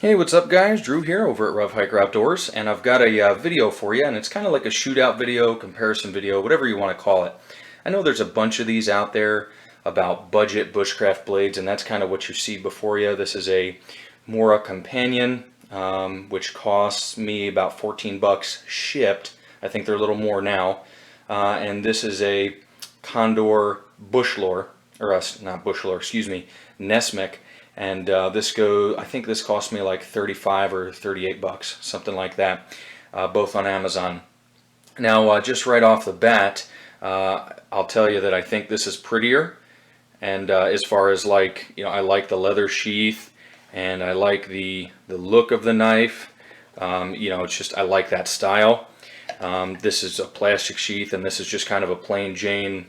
Hey, what's up guys? Drew here over at RevHiker Outdoors, and I've got a video for you, and it's kind of like a shootout video, comparison video, whatever you want to call it. I know there's a bunch of these out there about budget bushcraft blades, and that's kind of what you see before you. This is a Mora Companion, which costs me about 14 bucks shipped. I think they're a little more now. And this is a Condor bush lore, or not bush lore, excuse me, Nesmic. And I think this cost me like 35 or 38 bucks, something like that, both on Amazon. Now, just right off the bat, I'll tell you that I think this is prettier. And as far as I like the leather sheath, and I like the look of the knife. It's just, I like that style. This is a plastic sheath, and this is just kind of a plain Jane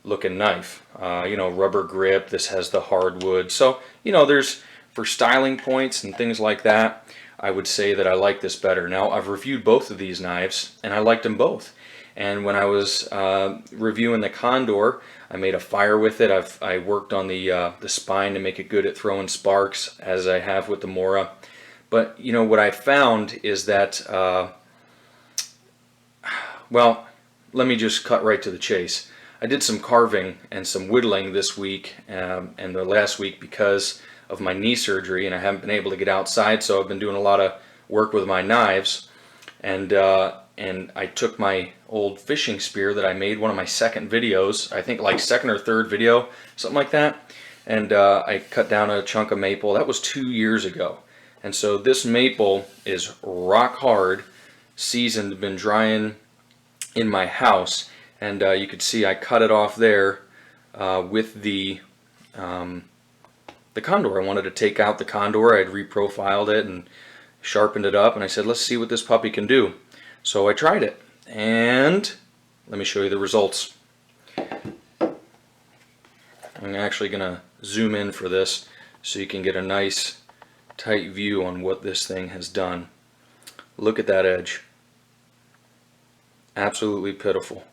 looking knife. Rubber grip. This has the hardwood. So, there's, for styling points and things like that, I would say that I like this better. Now, I've reviewed both of these knives, and I liked them both. And when I was reviewing the Condor, I made a fire with it. I worked on the spine to make it good at throwing sparks, as I have with the Mora. But, what I found is that, well, let me just cut right to the chase. I did some carving and some whittling this week and the last week because of my knee surgery, and I haven't been able to get outside, so I've been doing a lot of work with my knives. And I took my old fishing spear that I made, one of my second videos, I think like second or third video, something like that, and I cut down a chunk of maple. That was 2 years ago. And so this maple is rock hard, seasoned, been drying in my house. And you could see I cut it off there with the Condor. I wanted to take out the Condor. I'd reprofiled it and sharpened it up, and I said, let's see what this puppy can do. So I tried it, and let me show you the results. I'm actually going to zoom in for this so you can get a nice tight view on what this thing has done. Look at that edge. Absolutely pitiful.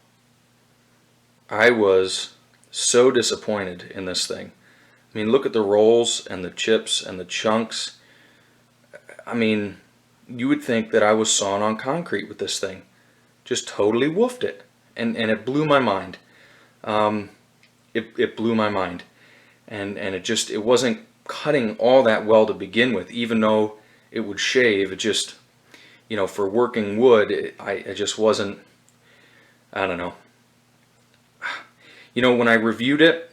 I was so disappointed in this thing. I mean, look at the rolls and the chips and the chunks. I mean, you would think that I was sawing on concrete with this thing. Just totally woofed it. And it blew my mind. It blew my mind. And it wasn't cutting all that well to begin with, even though it would shave. It just, for working wood, I just wasn't, I don't know. When I reviewed it,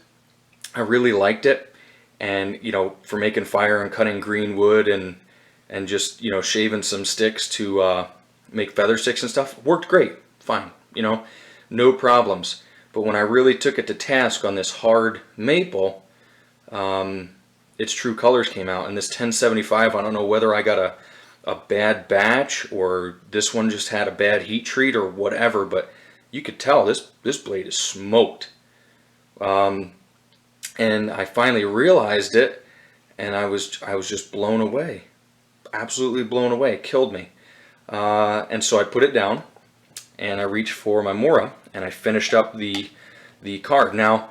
I really liked it, and for making fire and cutting green wood and just shaving some sticks to make feather sticks and stuff, worked great, fine, no problems. But when I really took it to task on this hard maple, its true colors came out. And this 1075, I don't know whether I got a bad batch or this one just had a bad heat treat or whatever, but you could tell this blade is smoked. And I finally realized it, and I was just blown away, absolutely blown away. It killed me. And so I put it down, and I reached for my Mora, and I finished up the carve. Now,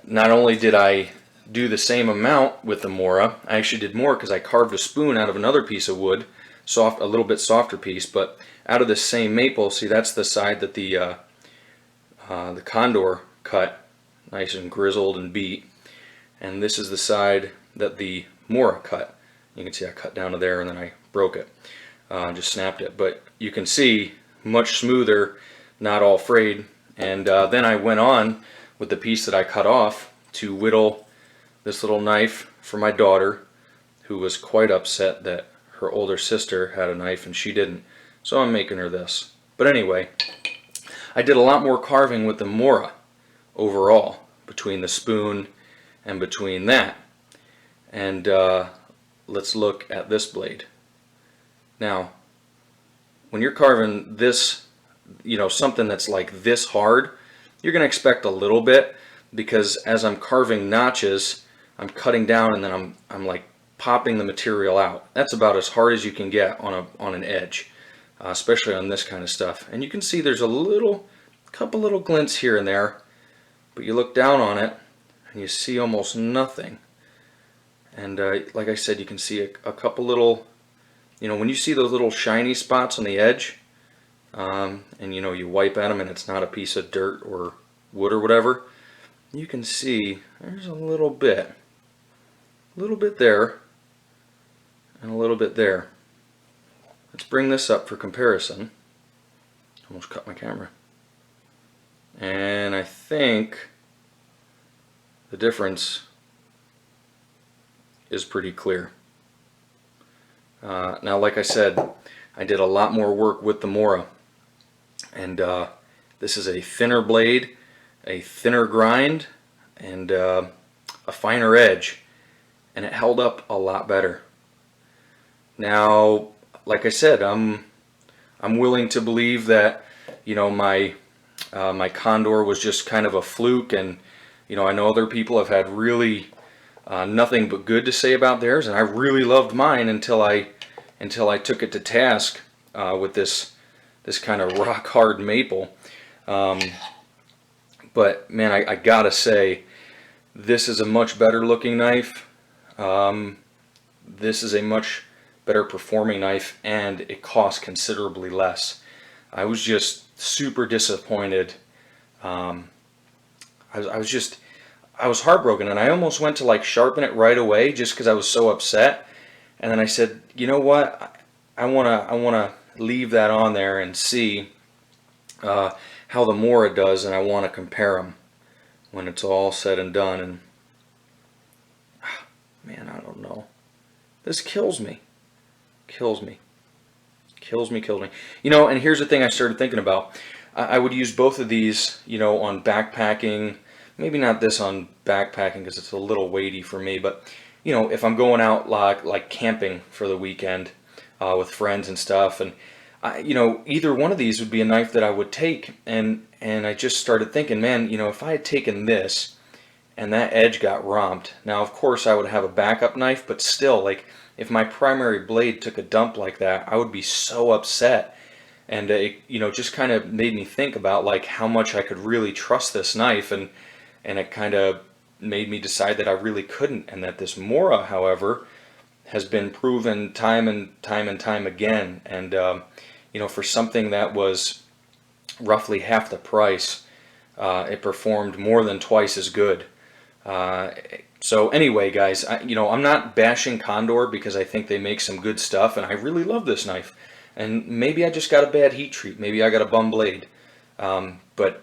not only did I do the same amount with the Mora, I actually did more because I carved a spoon out of another piece of wood, a little bit softer piece, but out of the same maple. See, that's the side that the Condor cut, nice and grizzled and beat, and this is the side that the Mora cut. You can see I cut down to there, and then I broke it, just snapped it. But you can see much smoother, not all frayed. And then I went on with the piece that I cut off to whittle this little knife for my daughter, who was quite upset that her older sister had a knife and she didn't. So I'm making her this. But anyway, I did a lot more carving with the Mora overall, between the spoon and between that. And let's look at this blade. Now, when you're carving this, something that's like this hard, you're going to expect a little bit, because as I'm carving notches, I'm cutting down, and then I'm like popping the material out. That's about as hard as you can get on an edge, especially on this kind of stuff. And you can see there's a couple little glints here and there, but you look down on it and you see almost nothing. And like I said, you can see a couple little, when you see those little shiny spots on the edge, and you wipe at them and it's not a piece of dirt or wood or whatever, you can see there's a little bit there and a little bit there. Let's bring this up for comparison. Almost cut my camera. And I think the difference is pretty clear. Now, like I said, I did a lot more work with the Mora, and this is a thinner blade, a thinner grind, and a finer edge, and it held up a lot better. Now, like I said, I'm willing to believe that my my Condor was just kind of a fluke, and I know other people have had really nothing but good to say about theirs, and I really loved mine until I took it to task with this kind of rock hard maple. But man, I gotta say, this is a much better looking knife. This is a much better performing knife, and it costs considerably less. I was just super disappointed. I was heartbroken, and I almost went to like sharpen it right away just because I was so upset. And then I said, you know what? I wanna leave that on there and see how the Mora does, and I want to compare them when it's all said and done. And man, I don't know. This kills me. Kills me. Kills me. And here's the thing I started thinking about. I would use both of these, on backpacking. Maybe not this on backpacking because it's a little weighty for me, but if I'm going out like camping for the weekend with friends and stuff, and either one of these would be a knife that I would take. And I just started thinking, man, if I had taken this and that edge got romped, now of course I would have a backup knife, but still, like, if my primary blade took a dump like that, I would be so upset. And it, just kind of made me think about like how much I could really trust this knife, and it kind of made me decide that I really couldn't, and that this Mora, however, has been proven time and time again. And for something that was roughly half the price, it performed more than twice as good. So anyway, guys, I'm not bashing Condor because I think they make some good stuff, and I really love this knife. And maybe I just got a bad heat treat. Maybe I got a bum blade. But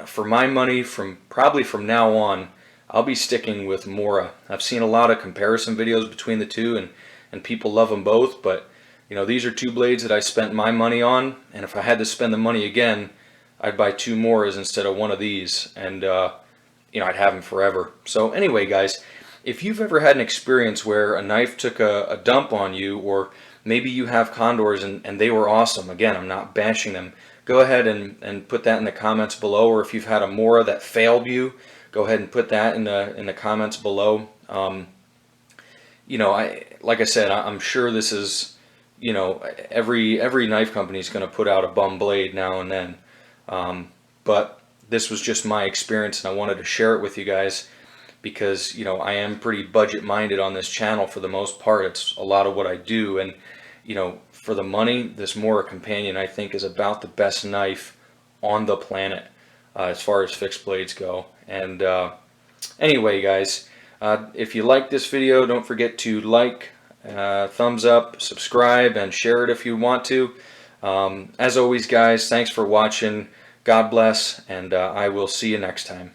for my money, probably from now on, I'll be sticking with Mora. I've seen a lot of comparison videos between the two, and people love them both. But these are two blades that I spent my money on, and if I had to spend the money again, I'd buy two Moras instead of one of these, and I'd have them forever. So anyway, guys, if you've ever had an experience where a knife took a dump on you, or maybe you have Condors and they were awesome, again, I'm not bashing them, go ahead and put that in the comments below. Or if you've had a Mora that failed you, go ahead and put that in the comments below. Like I said, I'm sure this is, every knife company is going to put out a bum blade now and then. But this was just my experience, and I wanted to share it with you guys because, I am pretty budget minded on this channel for the most part. It's a lot of what I do, and, for the money, this Mora Companion, I think, is about the best knife on the planet as far as fixed blades go. And anyway, guys, if you like this video, don't forget to like, thumbs up, subscribe, and share it if you want to. As always, guys, thanks for watching. God bless, and I will see you next time.